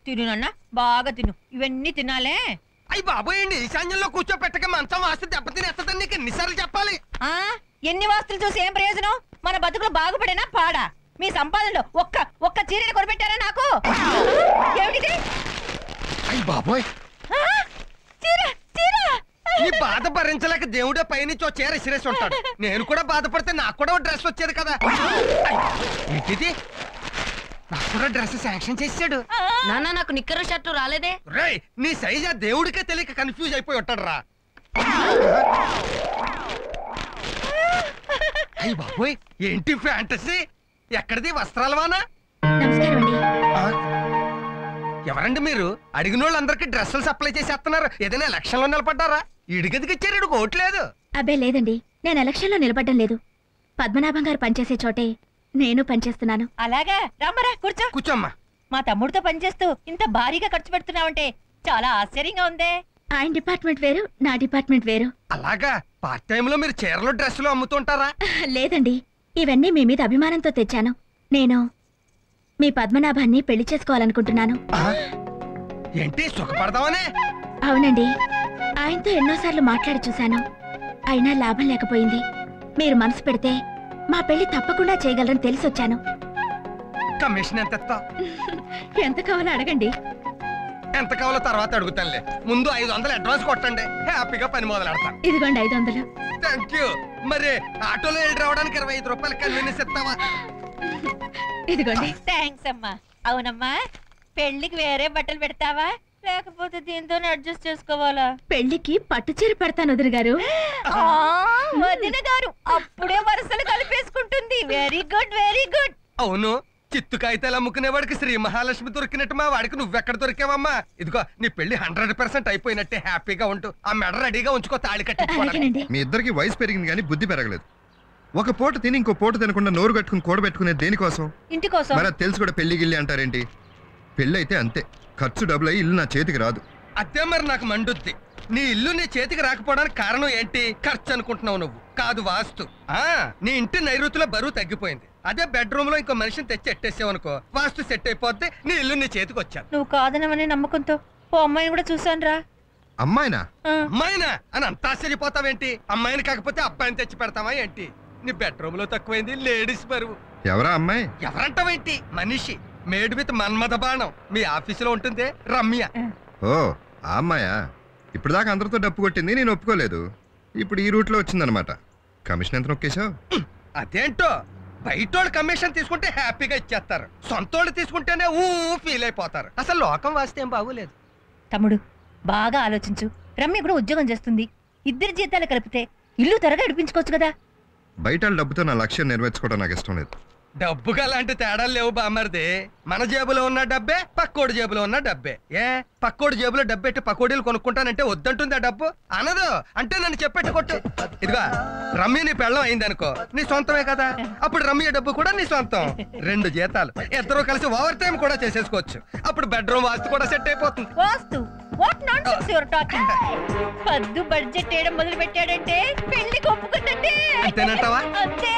తిను నాన్న, బాగా తిను. ఇవన్నీ తినాలే. అయ్యి బాబోయ్, ఈశాన్యంలో కూర్చోపెట్టక మంచం వాస్తు దెబ్బతినేస్తుందని నీకు ఎన్నిసార్లు చెప్పాలి? ఎన్ని వాస్తులు చూసి ఏం ప్రయోజనం? మన బతుకులు బాగుపడేనా పాడా? మీ సంపాదనలో ఒక్క చీరని కొనిపెట్టారా నాకు? ఏమిటిది? అయ్యి బాబోయ్, నీ బాధ భరించలేక దేవుడే పైనుంచి ఓ చీర ఇసిరేసి ఉంటాడు. నేను కూడా బాధపడితే నాకు కూడా ఓ డ్రెస్ వచ్చేది కదా. ఏంటిది? నాకు కూడా డ్రెస్ శాంక్షన్ చేసాడు. నాన్న నాకు నిక్కరు షర్టు రాలేదే. రేయ్, నీ సైజా దేవుడికే తెలియక కన్ఫ్యూజ్ అయిపోయి ఉంటాడు రా. అయ్యి బాబోయ్, ఏంటి ఫ్యాంటసీ? ఎక్కడిది వస్త్రాలవానా? ఎవరండి మీరు? అడిగిన వాళ్ళందరికీ డ్రెస్సులు సప్లై చేసేస్తున్నారు. ఏదైనా ఎలక్షన్ లో నిలబడ్డారా? ఇడిగదికి ఇచ్చారు, ఇడికి ఓట్లేదు. అబ్బే లేదండి, నేను ఎలక్షన్ లో నిలబడ్డం లేదు. పద్మనాభం గారు పనిచేసే చోటే నేను పనిచేస్తున్నాను. అలాగా, రమ్మరా కూర్చో. కూర్చోమ్మా. మా తమ్ముడితో పనిచేస్తూ ఇంత భారీగా ఖర్చు పెడుతున్నావంటే చాలా ఆశ్చర్యంగా ఉందే. ఆయన డిపార్ట్మెంట్ వేరు, నా డిపార్ట్మెంట్ వేరు. అలాగా, పార్ట్ టైమ్ లో మీరు చీరలు డ్రెస్సులు అమ్ముతుంటారా? లేదండి, ఇవన్నీ మీ మీద అభిమానంతో తెచ్చాను. నేను మీ పద్మనాభాన్ని పెళ్లి చేసుకోవాలనుకుంటున్నాను. ఏంటి, సుఖపడదామనే? అవునండి, ఆయనతో ఎన్నోసార్లు మాట్లాడి చూశాను, అయినా లాభం లేకపోయింది. మీరు మనసు పెడితే మా పెళ్లి తప్పకుండా చేయగలరని తెలిసొచ్చాను. కమిషన్ ఎంత? ఎంత కావాలో అడగండి. ఎంత కావాలో తర్వాత అడుగుతానులే. ముందు 500 అడ్వాన్స్ కొట్టండి, హ్యాపీగా పని మొదలు పెడతాను. ఇదిగోండి 500. Thank you. మరి ఆటోలో వెళ్ళి రావడానికి 25 రూపాయలు కన్వీనియన్స్ ఇస్తావా? ఇదిగోండి. థ్యాంక్స్ అమ్మా. అవునమ్మా, పెళ్లికి వేరే బట్టలు పెడతావా లేకపోతే దీంతో అడ్జస్ట్ చేసుకోవాలా? పెళ్లికి పట్టుచీర పెడతాను వదిన గారు. వదిన గారు అప్పుడే వరుసలు కలిపేసుకుంటుంది. Very good, very good. అవును, చిత్తు కాగితాలు అమ్ముకునేవాడికి శ్రీ మహాలక్ష్మి దొరికినట్టు మా వాడికి నువ్వెక్కడ దొరికావమ్మా? ఇదిగో నీ పెళ్లి 100% అయిపోయినట్టే. హ్యాపీగా ఉంటూ ఆ మెడ రెడీగా ఉంచుకో, తాళి కట్టి. మీ ఇద్దరికి వయసు పెరిగింది కానీ బుద్ధి పెరగలేదు. ఒక పూట తిని ఇంకో పూట తినకుండా నోరు కట్టుకుని కూడబెట్టుకునే దేనికోసం? ఇంటి కోసం. మరి అది తెలిసి కూడా పెళ్లి గిల్లి అంటారేంటి? పెళ్లి అయితే అంతే, ఖర్చు డబ్బులు అయ్యి ఇల్లు నా చేతికి రాదు. అదే మరి నాకు మండుద్ది. నీ ఇల్లు నీ చేతికి రాకపోవడానికి కారణం ఏంటి? ఖర్చు అనుకుంటున్నావు నువ్వు, కాదు వాస్తు. నీ ఇంటి నైరుతిలో బరువు తగ్గిపోయింది. అదే బెడ్రూమ్ లో ఇంకో మనిషిని తెచ్చి ఎట్టేసావు అనుకో, వాస్తు సెట్ అయిపోతే నీ ఇల్లు నీ చేతికి వచ్చాను. నువ్వు కాదనమనే నమ్మకంతో ఓ అమ్మాయిని కూడా చూసాను రా. అమ్మాయినా? అమ్మాయినా అని అంత ఆశ్చర్యపోతావేంటి? అమ్మాయిని కాకపోతే అబ్బాయిని తెచ్చి పెడతావా ఏంటి? నీ బెడ్రూమ్ లో తక్కువైంది లేడీస్ బరువు. ఎవరా అమ్మాయి? ఎవరంటావేంటి? మనిషి, మేడ్ విత్ మన్మథ బాణం. మీ ఆఫీసులో ఉంటుంది రమ్య. ఓ ఆ అమ్మాయా? ఇప్పుడు దాకా అందరితో డప్పు కొట్టింది, నేను ఒప్పుకోలేదు. ఇప్పుడు ఈ రూట్ లో వచ్చిందనమాట. కమిషన్ ఎంత నొక్కేశావు? అదేంటో, బయటోళ్ళు కమిషన్ తీసుకుంటే హ్యాపీగా ఇచ్చేస్తారు, సొంతోళ్ళు తీసుకుంటేనే ఫీల్ అయిపోతారు. అసలు లోకం వాస్తే ఏం బాగోలేదు. తమ్ముడు బాగా ఆలోచించు. రమ్య కూడా ఉద్యోగం చేస్తుంది. ఇద్దరి జీతాలు కలిపితే ఇల్లు త్వరగా నడిపించుకోవచ్చు కదా. బయట డబ్బుతో నా లక్ష్యం నెరవేర్చుకోవడం నాకు ఇష్టం లేదు. డబ్బుగా అలాంటి తేడాలు లేవు బామ్మర్ది. మన జేబులో ఉన్న డబ్బే పక్కోడి జేబులో ఉన్న డబ్బే. పక్కోడి జేబులో డబ్బెట్టి పకోడీలు కొనుక్కుంటానంటే వద్దంటుంది ఆ డబ్బు? అనదు. అంటే నన్ను చెప్పెట్టు కొట్టు. ఇదిగా రమ్య నీ పెళ్ళం అయిందనుకో, నీ సొంతమే కదా. అప్పుడు రమ్య డబ్బు కూడా నీ సొంతం. 2 జీతాలు ఇద్దరు కలిసి ఓవర్ టైం కూడా చేసేసుకోవచ్చు. అప్పుడు బెడ్రూమ్ వాస్తు కూడా సెట్ అయిపోతుంది. వాస్తు? What nonsense you are talking? పద్దు బడ్జెట్ చేయడం మొదలు పెట్టాడంటే పెళ్లికి ఒప్పుకుందంటే అంతేనంటావా? అంతే.